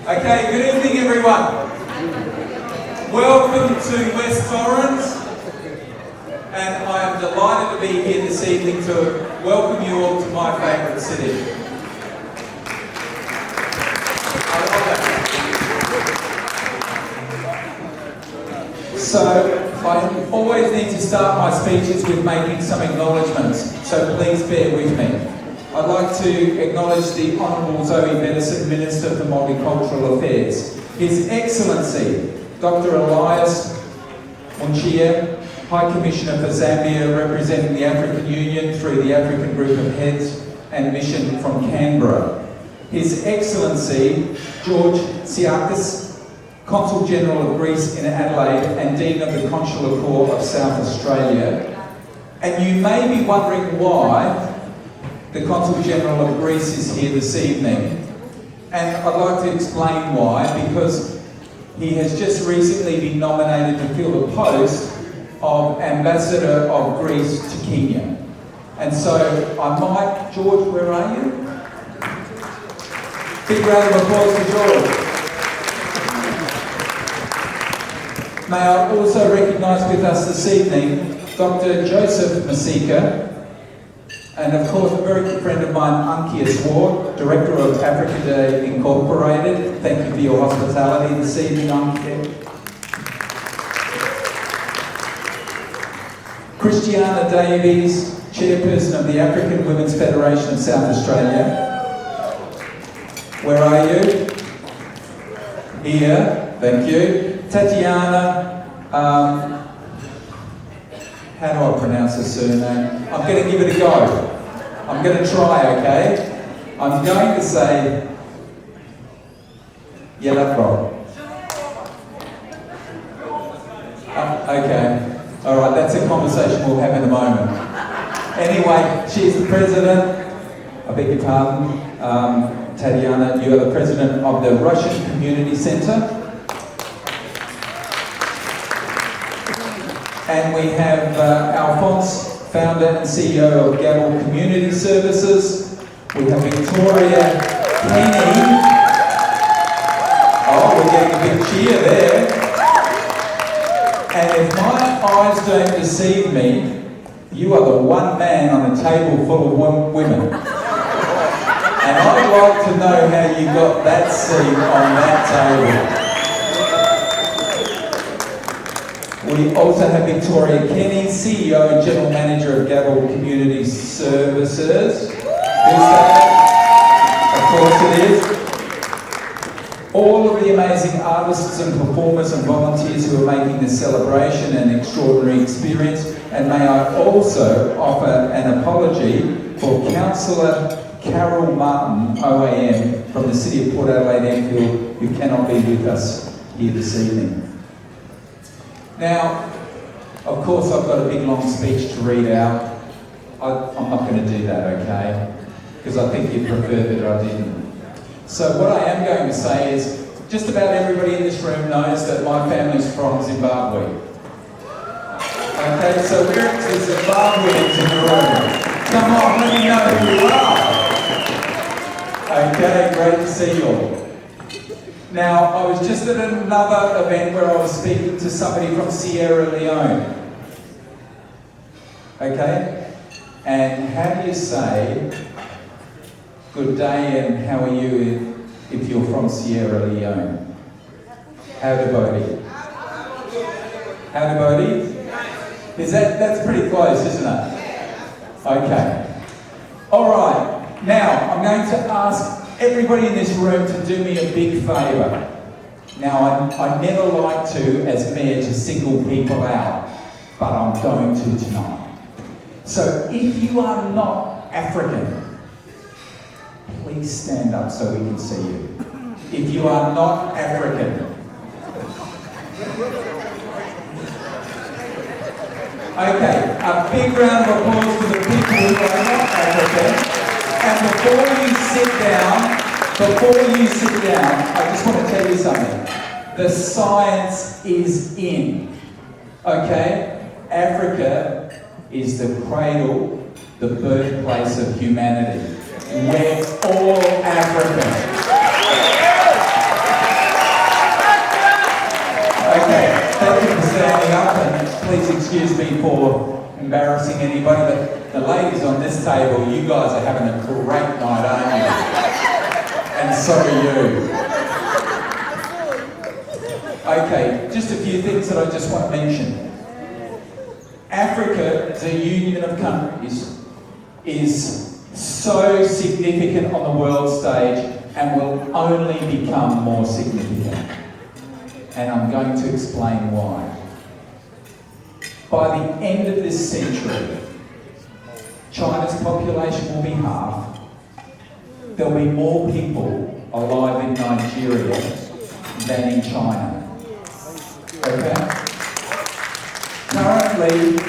Okay, good evening everyone. Welcome to West Torrens, and I am delighted to be here this evening to welcome you all to my favourite city. I love it. So, I always need to start my speeches with making some acknowledgements, so please bear with me. I'd like to acknowledge the Honourable Zoe Benison, Minister for Multicultural Affairs. His Excellency, Dr. Elias Munchia, High Commissioner for Zambia, representing the African Union through the African Group of Heads and Mission from Canberra. His Excellency, George Tsiakis, Consul General of Greece in Adelaide and Dean of the Consular Corps of South Australia. And you may be wondering why the Consul General of Greece is here this evening, and I'd like to explain why, because he has just recently been nominated to fill the post of Ambassador of Greece to Kenya. And so I might, George, where are you? Big round of applause for George. May I also recognise with us this evening Dr. Joseph Masika, and of course, a very good friend of mine, Ankias Ward, Director of Africa Day Incorporated. Thank you for your hospitality this evening, Ankia. Christiana Davies, Chairperson of the African Women's Federation of South Australia. Where are you? Here, thank you. Tatiana, how do I pronounce her surname? I'm going to give it a go. I'm going to try, okay? I'm going to say Yelapro. Okay. All right, that's a conversation we'll have in a moment. Anyway, she's the president. I beg your pardon. Tatiana, you are the president of the Russian Community Centre. And we have Alphonse, founder and CEO of Gabble Community Services. We have Victoria Kenny. Oh, we're getting a big cheer there. And if my eyes don't deceive me, you are the one man on a table full of women. And I'd like to know how you got that seat on that table. We also have Victoria Kenny, CEO and General Manager of Gabble Community Services. Who's that? Of course it is. All of the amazing artists and performers and volunteers who are making this celebration an extraordinary experience. And may I also offer an apology for Councillor Carol Martin, OAM, from the City of Port Adelaide Enfield, who cannot be with us here this evening. Now, of course, I've got a big long speech to read out. I'm not going to do that, okay? Because I think you'd prefer that I didn't. So what I am going to say is, just about everybody in this room knows that my family's from Zimbabwe. Okay, so we're the Zimbabweans in the room. Come on, let me know who you are. Okay, great to see you all. Now, I was just at another event where I was speaking to somebody from Sierra Leone. Okay? And how do you say, good day and how are you if you're from Sierra Leone? Howdy-boddy. Howdy-boddy? That's pretty close, isn't it? Okay. All right. Now, I'm going to ask everybody in this room to do me a big favour. Now, I never like to, as mayor, to single people out, but I'm going to tonight. So, if you are not African, please stand up so we can see you. If you are not African. Okay, a big round of applause for the people who are not African. And before you sit down, I just want to tell you something. The science is in, okay? Africa is the cradle, the birthplace of humanity. We're all African. excuse me for embarrassing anybody, but the ladies on this table, you guys are having a great night, aren't you? And so are you. Okay, just a few things that I just want to mention. Africa, the union of countries, is so significant on the world stage and will only become more significant. And I'm going to explain why. By the end of this century, China's population will be half. There'll be more people alive in Nigeria than in China. Okay? Currently,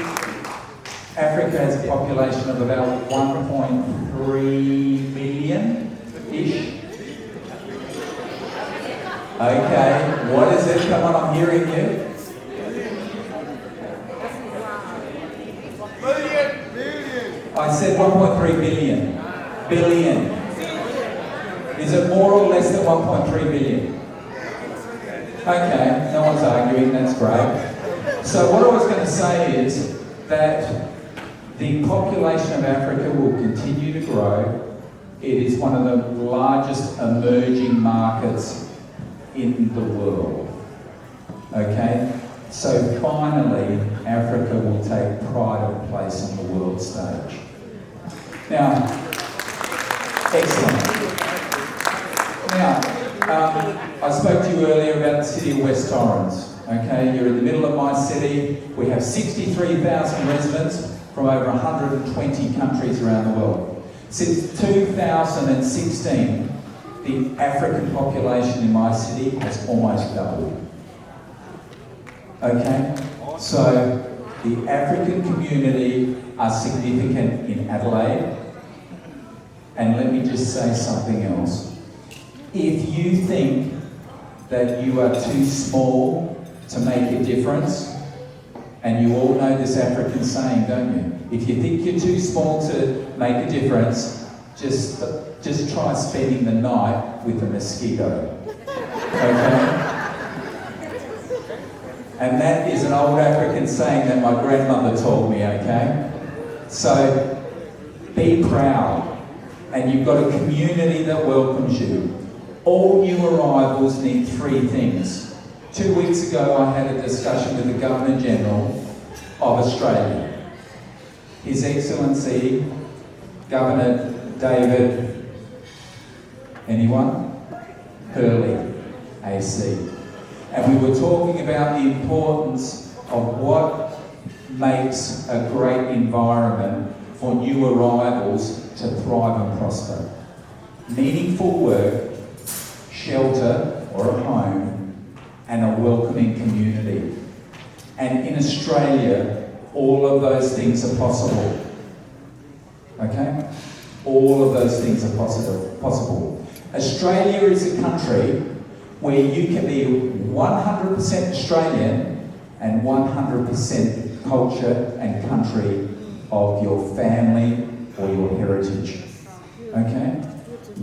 Africa has a population of about 1.3 million-ish. Okay, what is it? Come on, I'm hearing you. I said 1.3 billion. Billion. Is it more or less than 1.3 billion? Okay, no one's arguing, that's great. So what I was going to say is that the population of Africa will continue to grow. It is one of the largest emerging markets in the world. Okay? So finally, Africa will take pride of place on the world stage. Now, excellent. Now, I spoke to you earlier about the city of West Torrens. Okay, you're in the middle of my city. We have 63,000 residents from over 120 countries around the world. Since 2016, the African population in my city has almost doubled. Okay, so the African community are significant in Adelaide. And let me just say something else. If you think that you are too small to make a difference, and you all know this African saying, don't you? If you think you're too small to make a difference, just try spending the night with a mosquito. Okay? And that is an old African saying that my grandmother taught me, okay? So, be proud. And you've got a community that welcomes you. All new arrivals need 3 things. 2 weeks ago, I had a discussion with the Governor-General of Australia. His Excellency, Governor David, anyone? Hurley, AC. And we were talking about the importance of what makes a great environment for new arrivals to thrive and prosper. Meaningful work, shelter or a home, and a welcoming community. And in Australia, all of those things are possible. Okay? All of those things are possible. Australia is a country where you can be 100% Australian and 100% culture and country of your family or your heritage. Okay?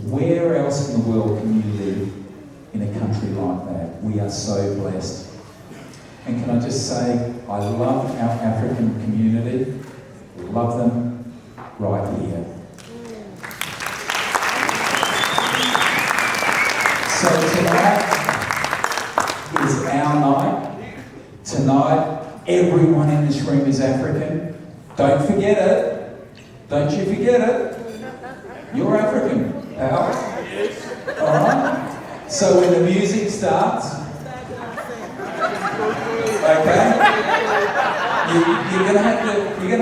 Where else in the world can you live in a country like that? We are so blessed. And can I just say, I love our African community. Love them right here. So tonight is our night. Tonight, everyone in this room is African. Don't forget it. Don't you forget it. You're African, pal. Alright? So when the music starts, okay, you're gonna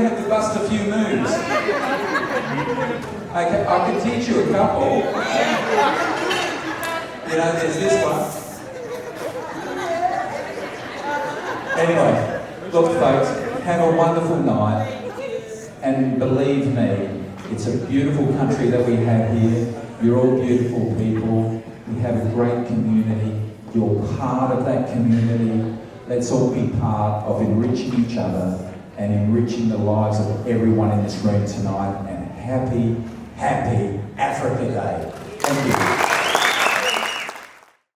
have to bust a few moves. Okay, I can teach you a couple. You know, there's this one. Anyway, look folks, have a wonderful night. And believe me, it's a beautiful country that we have here. You're all beautiful people. We have a great community. You're part of that community. Let's all be part of enriching each other and enriching the lives of everyone in this room tonight. And happy, happy Africa Day. Thank you.